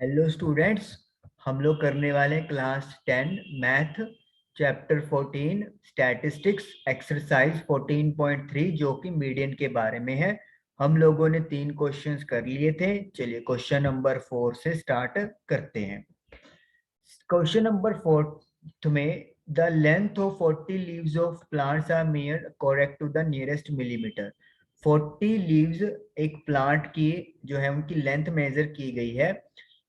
Hello students, हम लोग करने वाले class 10 math chapter 14 statistics exercise 14.3 जो कि मीडियन के बारे में है। हम लोगों ने 3 क्वेश्चंस कर लिए थे। चलिए क्वेश्चन नंबर 4 से स्टार्ट करते हैं। क्वेश्चन नंबर 4 में the length of 40 leaves of plants are measured correct to the nearest millimetre. 40 leaves एक प्लांट की जो है उनकी लेंथ मेजर की गई है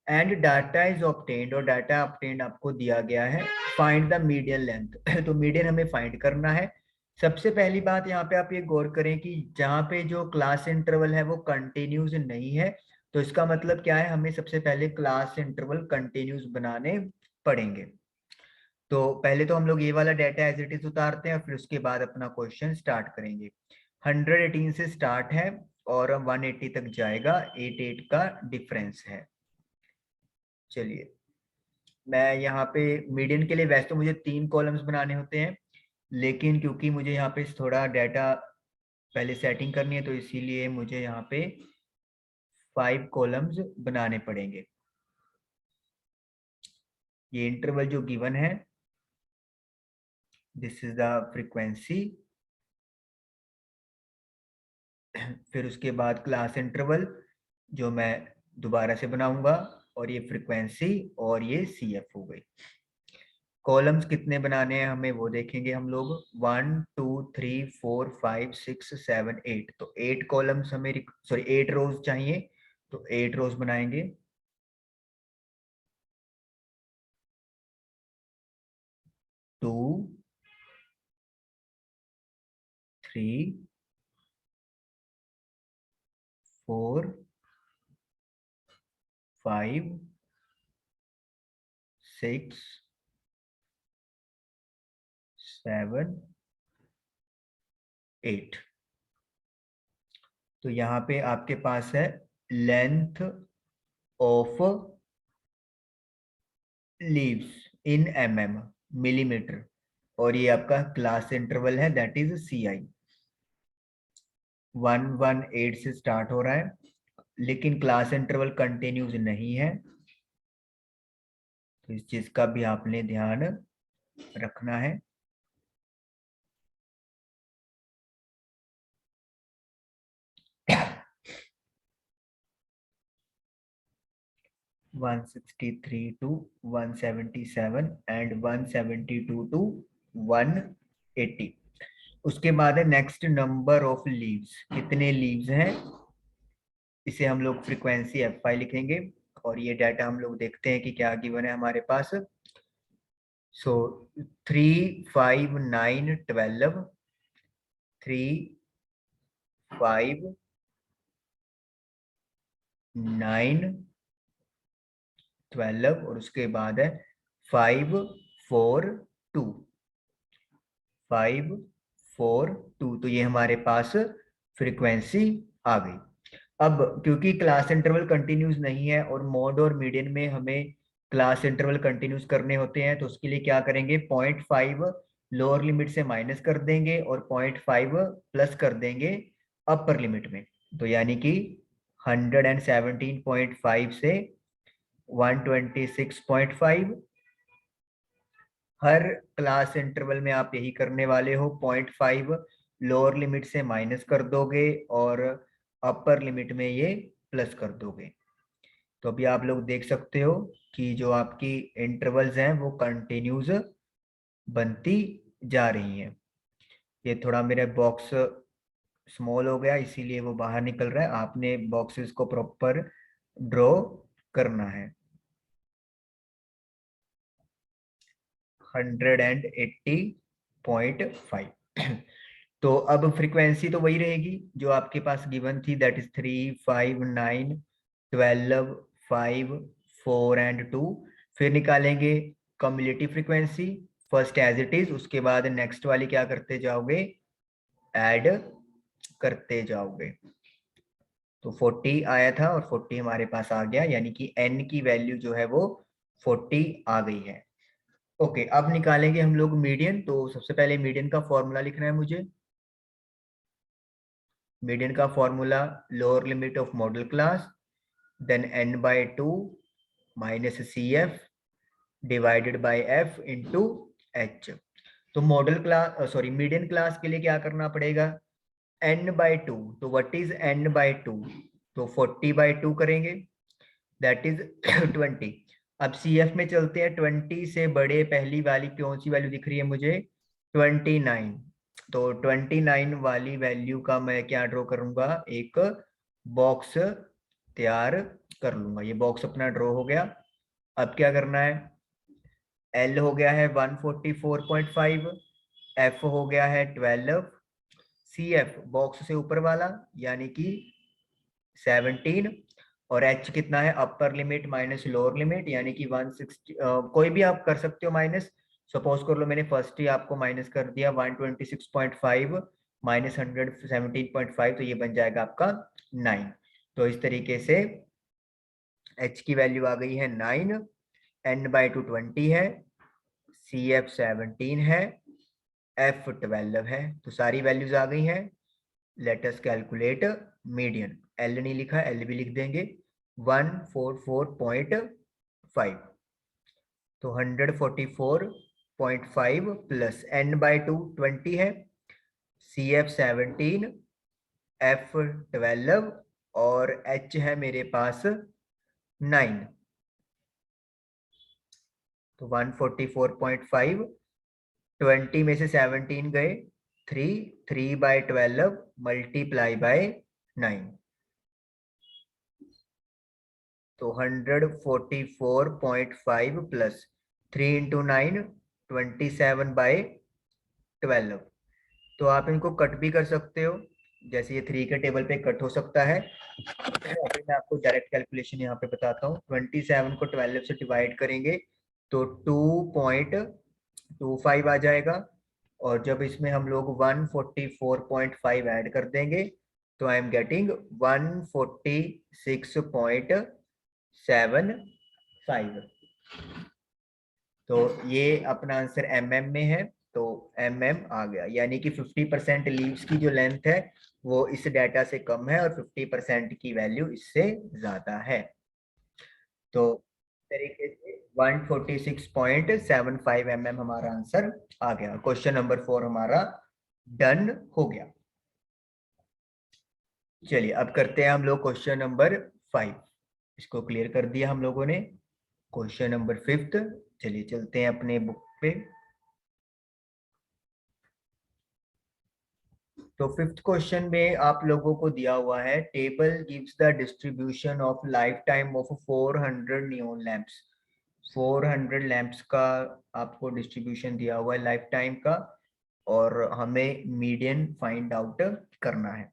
एंड डाटा इज ऑब्टेन्ड और डाटा ऑब्टेन्ड आपको दिया गया है। Find the median length. तो मीडियन हमें फाइंड करना है। सबसे पहली बात यहाँ पे आप ये गौर करें कि जहाँ पे जो क्लास इंटरवल है वो कंटिन्यूस नहीं है, तो इसका मतलब क्या है, हमें सबसे पहले क्लास इंटरवल कंटिन्यूस बनाने पड़ेंगे। तो पहले तो हम लोग ये वाला डाटा एज इट इज उतारते हैं और फिर उसके बाद अपना क्वेश्चन स्टार्ट करेंगे। 118 से स्टार्ट है और 180 तक जाएगा। 88 का डिफरेंस है। चलिए, मैं यहाँ पे मीडियन के लिए वैसे तो मुझे 3 कॉलम्स बनाने होते हैं, लेकिन क्योंकि मुझे यहाँ पे थोड़ा डाटा पहले सेटिंग करनी है तो इसीलिए मुझे यहाँ पे 5 कॉलम्स बनाने पड़ेंगे। ये इंटरवल जो गिवन है, दिस इज द फ्रीक्वेंसी। फिर उसके बाद क्लास इंटरवल जो मैं दोबारा से बनाऊंगा, और ये फ्रीक्वेंसी और ये CF हो गई। कॉलम्स कितने बनाने हैं हमें वो देखेंगे हम लोग। 1 2 3 4 5 6 7 8, तो 8 कॉलम्स हमें, सॉरी 8 रोज चाहिए, तो 8 रोज बनाएंगे। 2 3 4 5 6 7 8। तो यहाँ पे आपके पास है length of leaves in mm, millimetre, और ये आपका क्लास इंटरवल है, दैट इज CI। 118 से स्टार्ट हो रहा है, लेकिन क्लास इंटरवल कंटिन्यूस नहीं है, तो इस चीज का भी आपने ध्यान रखना है। One 163 two 177 and 172 to 180। उसके बाद है नेक्स्ट नंबर ऑफ लीव्स, कितने लीव्स हैं, इसे हम लोग फ्रीक्वेंसी FI लिखेंगे। और ये डाटा हम लोग देखते हैं कि क्या गिवन है हमारे पास। सो 3 5 9 12, 3 5 9 12, और उसके बाद है 5 4 2, 5 4 2। तो ये हमारे पास फ्रीक्वेंसी आ गई। अब क्योंकि क्लास इंटरवल कंटिन्यूस नहीं है और मॉड और मीडियन में हमें क्लास इंटरवल कंटिन्यूस करने होते हैं, तो उसके लिए क्या करेंगे, 0.5 लोअर लिमिट से माइनस कर देंगे और 0.5 प्लस कर देंगे अपर लिमिट में। तो यानी कि 117.5 से 126.5। हर क्लास इंटरवल में आप यही करने वाले हो, 0.5 लोअर लिमिट से माइनस कर दोगे और अपर लिमिट में ये प्लस कर दोगे। तो अभी आप लोग देख सकते हो कि जो आपकी इंटरवल्स हैं वो कंटिन्यूस बनती जा रही हैं। ये थोड़ा मेरा बॉक्स स्मॉल हो गया इसीलिए वो बाहर निकल रहा है, आपने बॉक्सेस को प्रॉपर ड्रॉ करना है। 180.5। तो अब फ्रीक्वेंसी तो वही रहेगी जो आपके पास गिवन थी, दैट इज 3 5 9 12 5 4 एंड 2। फिर निकालेंगे cumulative frequency first as it is, उसके बाद नेक्स्ट वाली क्या करते जाओगे, ऐड करते जाओगे। तो 40 आया था और 40 हमारे पास आ गया, यानी कि n की वैल्यू जो है वो 40 आ गई है। ओके, अब निकालेंगे हम लोग मीडियन। तो सबसे पहले मीडियन का फॉर्मूला लिखना है मुझे। मीडियन का formula lower limit of modal class, then n/2 minus C F divided by F into H. तो modal class sorry median class के लिए क्या करना पड़ेगा, n/2। तो व्हाट इज n/2, तो 40/2 करेंगे, दैट इज 20। अब सी एफ में चलते हैं, 20 से बड़े पहली वाली कौन सी वैल्यू दिख रही है मुझे, 29। तो 29 वाली वैल्यू का मैं क्या ड्रॉ करूंगा, एक बॉक्स तैयार कर लूंगा। ये बॉक्स अपना ड्रॉ हो गया। अब क्या करना है, एल हो गया है 144.5, एफ हो गया है 12, सी एफ बॉक्स से ऊपर वाला यानी कि 17, और एच कितना है, upper limit minus lower limit यानी कि 160, कोई भी आप कर सकते हो माइनस। सपोज कर लो मैंने फर्स्ट ही आपको माइनस कर दिया 126.5 माइनस 117.5, तो ये बन जाएगा आपका 9। तो इस तरीके से एच की वैल्यू आ गई है 9, n/2 20 है, सी एफ 17 है, एफ 12 है। तो सारी वैल्यूज आ गई हैं। Let us calculate median. L नहीं लिखा, एल भी लिख देंगे, 144.5। तो 144.5 प्लस n/2 20 है, सी एफ 17, एफ 12 और एच है मेरे पास 9। तो 144.5, 20 में से 17 गए, 3/12 मल्टीप्लाई बाय 9। तो 144.5 प्लस 3 इंटू 9 27/12। तो आप इनको कट भी कर सकते हो, जैसे ये 3 के टेबल पे कट हो सकता है। अभी मैं आपको डायरेक्ट कैलकुलेशन यहाँ पे बताता हूँ। 27 को 12 से डिवाइड करेंगे तो 2.25 आ जाएगा, और जब इसमें हम लोग 144.5 ऐड कर देंगे तो आई एम गेटिंग 146.75। तो ये अपना आंसर mm में है, तो mm आ गया, यानी कि 50% लीव्स की जो लेंथ है वो इस डाटा से कम है और 50% की वैल्यू इससे ज्यादा है। तो तरीके से 146.75 mm हमारा आंसर आ गया। क्वेश्चन नंबर 4 हमारा डन हो गया। चलिए अब करते हैं हम लोग क्वेश्चन नंबर 5। इसको क्लियर कर दिया हम लोगों ने। क्वेश्चन नंबर 5, चलिए चलते हैं अपने बुक पे। तो 5th क्वेश्चन में आप लोगों को दिया हुआ है, table gives the distribution of life time of 400 neon lamps. 400 lamps का आपको डिस्ट्रीब्यूशन दिया हुआ है लाइफ टाइम का, और हमें मीडियन फाइंड आउट करना है।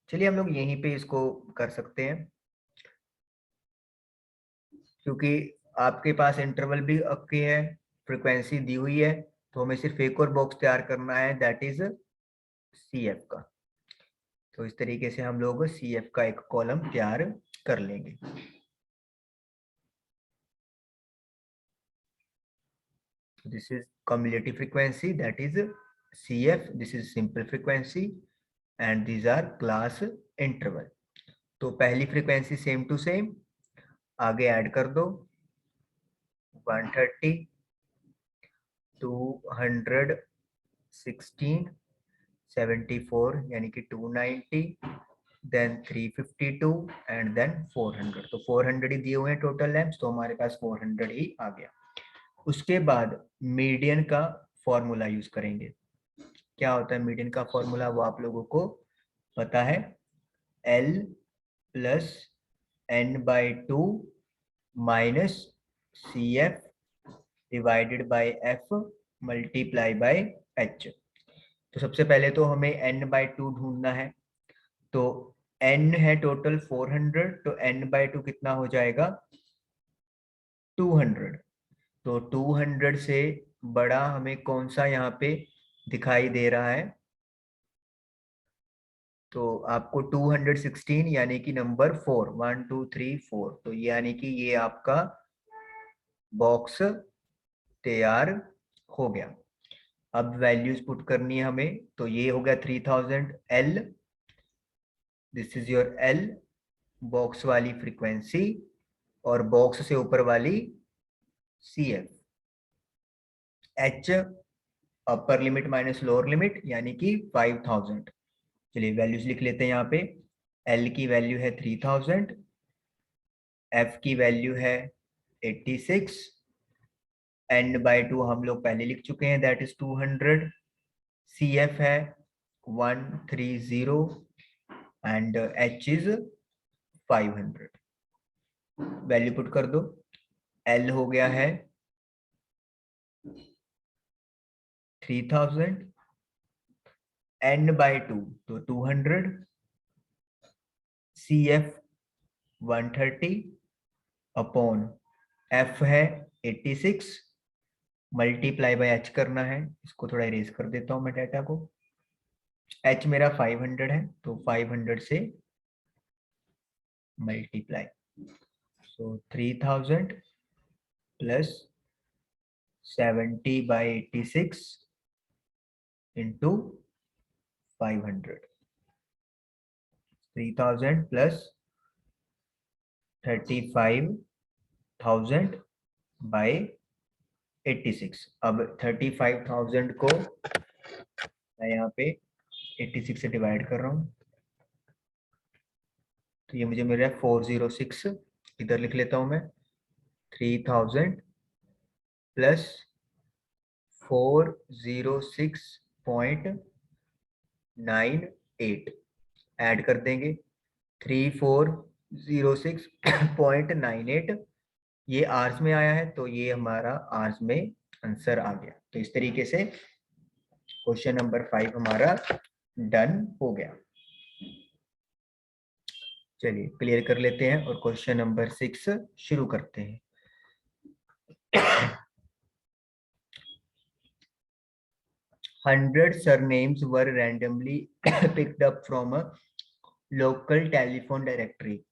चलिए हम लोग यहीं पे इसको कर सकते हैं, क्योंकि आपके पास इंटरवल भी आपके है, फ्रीक्वेंसी दी हुई है, तो हमें सिर्फ एक और बॉक्स तैयार करना है, दैट इज सी एफ का। तो इस तरीके से हम लोग सी एफ का एक कॉलम तैयार कर लेंगे। This is cumulative frequency, that is CF, this is simple frequency and these are class interval। तो पहली फ्रीक्वेंसी सेम टू सेम, आगे ऐड कर दो 130, 216, 74 यानी कि 290, देन 352 एंड देन 400। तो 400 ही दिए हुए हैं टोटल लैंप्स, तो हमारे पास 400 ही आ गया। उसके बाद मीडियन का फॉर्मूला यूज करेंगे। क्या होता है मीडियन का फॉर्मूला, वो आप लोगों को पता है, L plus n/2 minus C F divided by F multiply by H. तो सबसे पहले तो हमें n/2 ढूंढना है। तो n है टोटल 400, तो n/2 कितना हो जाएगा 200। तो 200 से बड़ा हमें कौन सा यहाँ पे दिखाई दे रहा है, तो आपको 216 यानी कि नंबर 4, 1 2 3 4, तो यानी कि ये आपका बॉक्स तैयार हो गया। अब वैल्यूज पुट करनी है हमें, तो ये हो गया 3000 L, this is your L box वाली फ्रीक्वेंसी, और बॉक्स से ऊपर वाली CF। H upper limit minus lower limit यानी कि 5000। चलिए वैल्यूज लिख लेते हैं यहाँ पे। L की वैल्यू है 3000, F की वैल्यू है 86, n/2 हम लोग पहले लिख चुके हैं, दैट इज 200, CF है 130 and H is 500। Value put कर दो। L हो गया है 3000, n/2 तो 200, CF 130 अपॉन F है 86 मल्टीप्लाई बाय H करना है। इसको थोड़ा इरेज कर देता हूं मैं डाटा को। H मेरा 500 है तो 500 से मल्टीप्लाई, सो 3000 प्लस 70/86 इंटू 500, 3000 प्लस 35,000 बाय 86। अब 35,000 को मैं यहाँ पे 86 से डिवाइड कर रहा हूँ तो ये मुझे मिल रहा है 406। इधर लिख लेता हूँ मैं 3000 प्लस 406.98 ऐड कर देंगे 3406.98। ये आर्स में आया है तो ये हमारा आर्स में आंसर आ गया। तो इस तरीके से क्वेश्चन नंबर 5 हमारा डन हो गया। चलिए क्लियर कर लेते हैं और क्वेश्चन नंबर 6 शुरू करते हैं। 100 surnames were randomly picked up from a local telephone directory।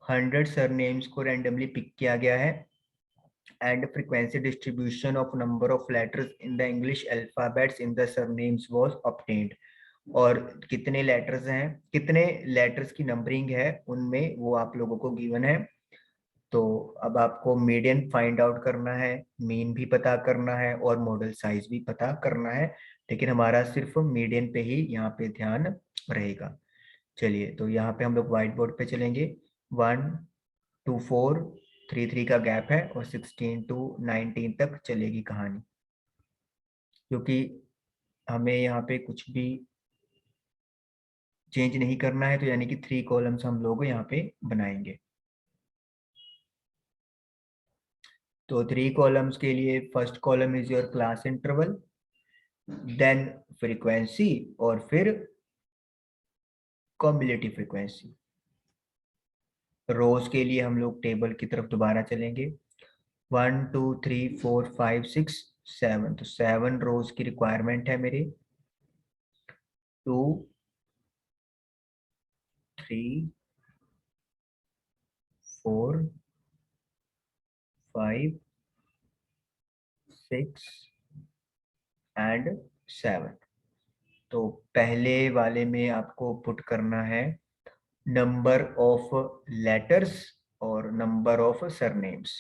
100 surnames को randomly pick किया गया है and frequency distribution of number of letters in the English alphabets in the surnames was obtained। और कितने letters हैं, कितने लेटर्स की numbering है उनमें वो आप लोगों को गिवन है। तो अब आपको मीडियन फाइंड आउट करना है, मीन भी पता करना है और मॉडल साइज भी पता करना है, लेकिन हमारा सिर्फ मीडियन पे ही यहाँ पे ध्यान रहेगा। चलिए तो यहाँ पे हम लोग व्हाइट बोर्ड पे चलेंगे। 1 to 4 3 का गैप है और 16 to 19 तक चलेगी कहानी, क्योंकि हमें यहाँ पे कुछ भी चेंज नहीं करना है। तो यानी कि 3 कॉलम्स हम लोग यहाँ पे बनाएंगे। तो 3 कॉलम्स के लिए first column is your class interval, then frequency और फिर कॉम्बिलेटिव फ्रीक्वेंसी। रोज के लिए हम लोग टेबल की तरफ दोबारा चलेंगे। 1 2 3 4 5 6 7, तो 7 रोज की रिक्वायरमेंट है मेरी। 2 3 4 5 6 एंड 7। तो पहले वाले में आपको पुट करना है नंबर ऑफ लेटर्स और नंबर ऑफ सरनेम्स।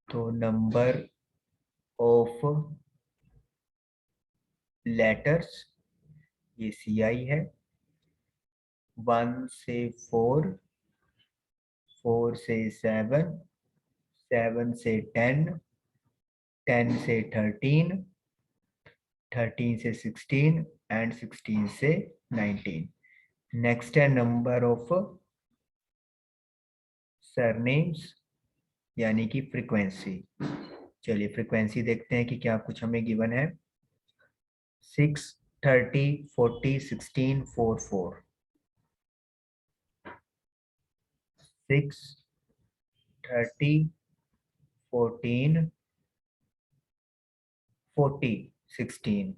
तो नंबर ऑफ लेटर्स ये CI है, 1 से 4, 4 से 7, 7 से 10, 10 से 13, 13 से 16 एंड 16 से 19। नेक्स्ट है नंबर ऑफ सरनेम्स यानी कि फ्रीक्वेंसी। चलिए फ्रीक्वेंसी देखते हैं कि क्या कुछ हमें गिवन है। 6 30 40 16 4 4, 6 30 14 40 16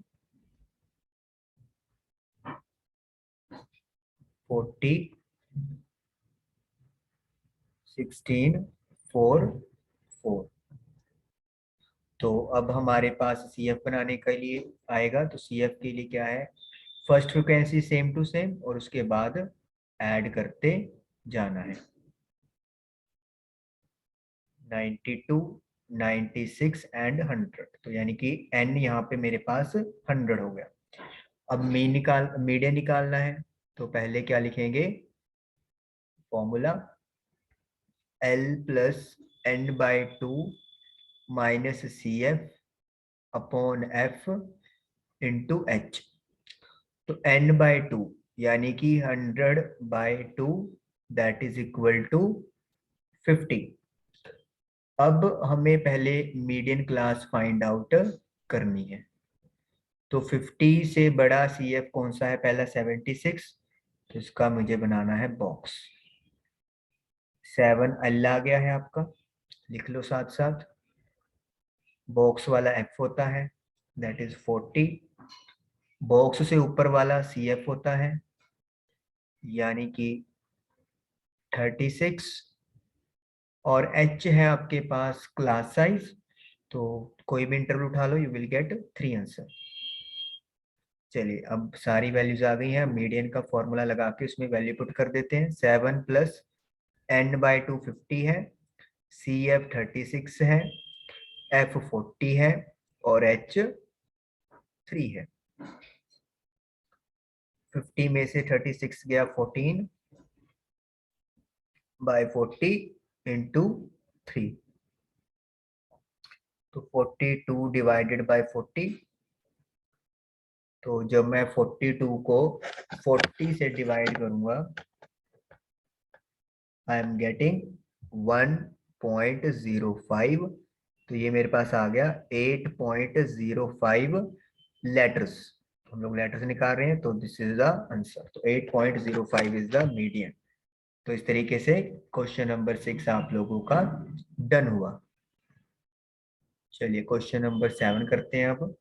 40 16 4 4। तो अब हमारे पास CF बनाने के लिए आएगा। तो CF के लिए क्या है, first frequency same to same और उसके बाद ऐड करते जाना है। 92, 96 एंड 100। तो यानी कि n यहाँ पे मेरे पास 100 हो गया। अब मीडियन निकालना है, तो पहले क्या लिखेंगे, formula L plus n/2 minus CF upon F into H। तो n/2 यानी कि 100/2 दैट इज इक्वल टू 50। अब हमें पहले मीडियन क्लास फाइंड आउट करनी है। तो 50 से बड़ा CF कौन सा है, पहला 76, तो इसका मुझे बनाना है बॉक्स। 7 L आ गया है आपका, लिख लो साथ साथ। बॉक्स वाला F होता है दैट इज 40। बॉक्स से ऊपर वाला CF होता है यानी कि 36, और H है आपके पास क्लास साइज। तो कोई भी इंटरवल उठा लो, यू विल गेट 3 आंसर। चलिए अब सारी वैल्यूज आ गई हैं, मीडियन का फॉर्मूला लगा के उसमें वैल्यू पुट कर देते हैं। 7 प्लस n/2 50 है, CF 36 है, F 40 है और H 3 है। 50 में से 36 गया 14/40 इंटू 3, तो 42 डिवाइडेड बाय 40। तो जब मैं 42 को 40 से डिवाइड करूंगा, आई एम गेटिंग 1.05। तो ये मेरे पास आ गया 8.05 लेटर्स। हम लोग लेटर्स निकाल रहे हैं, तो दिस इज द आंसर। तो 8.05 इज द मीडियन। तो इस तरीके से क्वेश्चन नंबर 6 आप लोगों का डन हुआ। चलिए क्वेश्चन नंबर 7 करते हैं अब।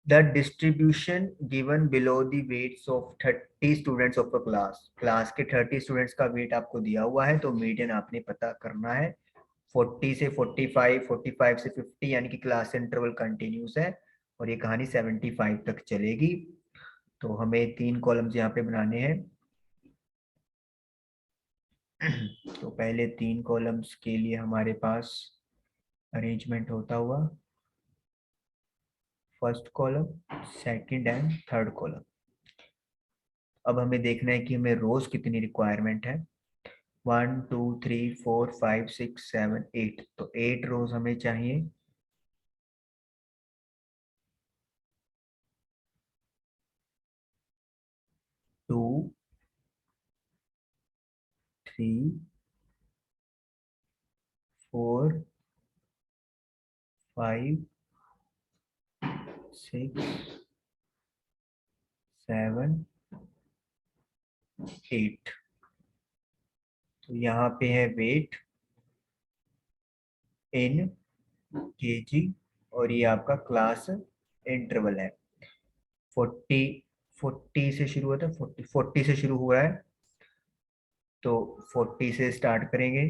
The distribution given below the weights of 30 students of a class। Class के 30 स्टूडेंट्स का वेट आपको दिया हुआ है, तो मीडियन आपने पता करना है। 40 से 45, 45 से 50 यानी कि क्लास इंटरवल कंटिन्यूस है और ये कहानी 75 तक चलेगी। तो हमें 3 कॉलम्स यहाँ पे बनाने हैं। तो पहले 3 कॉलम्स के लिए हमारे पास अरेंजमेंट होता हुआ first column, second and third column. अब हमें देखना है कि हमें रोज कितनी रिक्वायरमेंट है। 1 2 3 4 5 6 7 8, तो 8 रोज हमें चाहिए। टू, 3, 4, 5, 6, 7, 8। तो यहाँ पे है वेट इन केजी और ये आपका क्लास इंटरवल है। 40 40 से शुरू होता है, 40 से शुरू हुआ है, तो 40 से स्टार्ट करेंगे।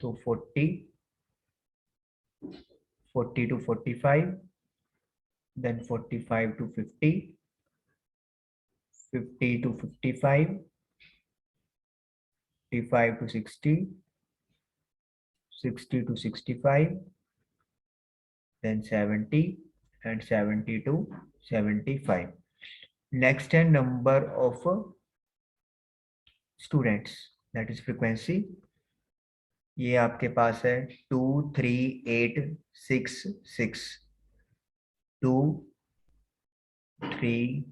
तो 40 to 45, then 45 to 50, 50 to 55, 55 to 60, 60 to 65, then 70 and 70 to 75। Next है number of students, that is frequency। ये आपके पास है 2 3 8 6 6, 2 3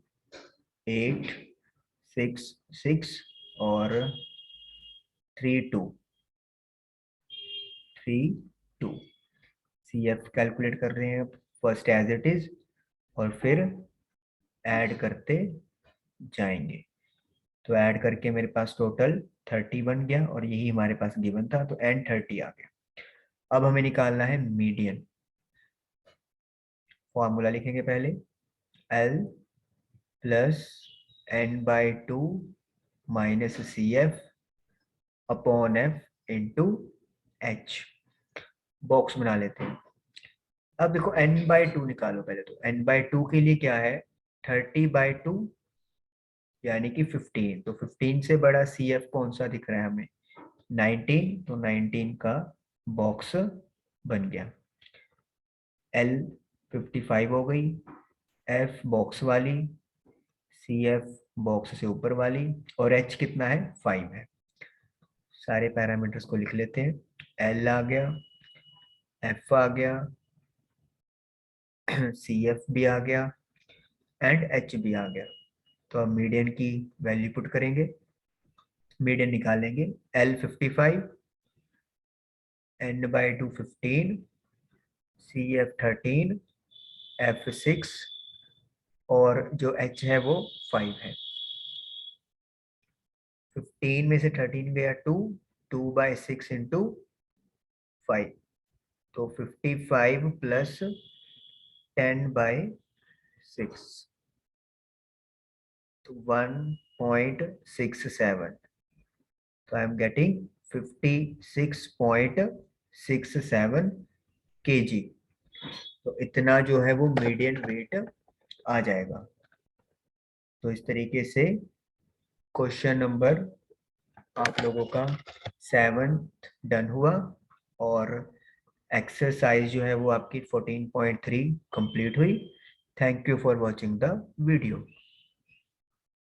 8 6 6 और 3 2 3 2। CF कैलकुलेट कर रहे हैं फर्स्ट एज इट इज और फिर ऐड करते जाएंगे। तो ऐड करके मेरे पास टोटल 30 बन गया और यही हमारे पास गिवन था, तो एन 30 आ गया। अब हमें निकालना है मीडियन। फॉर्मूला लिखेंगे पहले, L plus n/2 minus CF upon F into H। Box बना लेते हैं। अब देखो n/2 निकालो पहले। तो n/2 के लिए क्या है, 30/2 यानी कि 15। तो 15 से बड़ा CF कौन सा दिख रहा है हमें, 19। तो 19 का बॉक्स बन गया। L 55 हो गई, F बॉक्स वाली, CF बॉक्स से ऊपर वाली, और H कितना है, 5 है। सारे पैरामीटर्स को लिख लेते हैं। L आ गया, F आ गया, CF भी आ गया, एंड H भी आ गया। तो अब मीडियन की वैल्यू पुट करेंगे, मीडियन निकालेंगे। L 55, n/2 15, CF 13, F 6, और जो H है वो 5 है। 15 में से 13 गया 2, 2/6 इंटू 5, तो 55 प्लस 10/6, तो 1.67। तो आई एम गेटिंग 56.67 kg। तो इतना जो है वो मीडियन वेट आ जाएगा। तो इस तरीके से क्वेश्चन नंबर आप लोगों का 7 डन हुआ, और एक्सरसाइज जो है वो आपकी 14.3 कंप्लीट हुई। Thank you for watching the video.